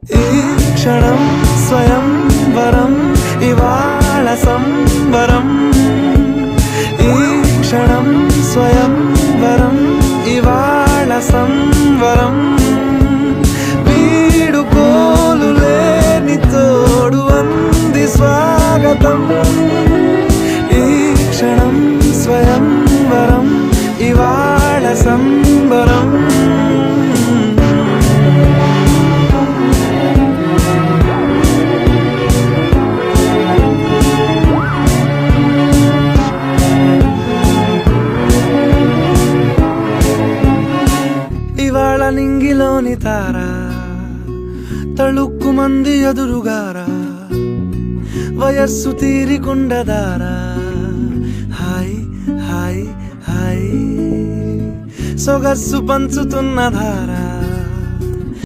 ఈ క్షణం స్వయం వరం ఇవాళ సంబరం. ఈ క్షణం స్వయం వరం ఇవాళ సంవరం. వీడుకోలు లేని తోడు అంది స్వాగతం. ఈ క్షణం స్వయం వరం ఇవాళ సంబరం. ఇవాళ నింగిలోని తార తళుక్కు మంది ఎదురుగారా, వయస్సు తీరికుండదారా. హాయ్ హాయ్ హాయ్ సొగస్సు పంచుతున్న ధారా.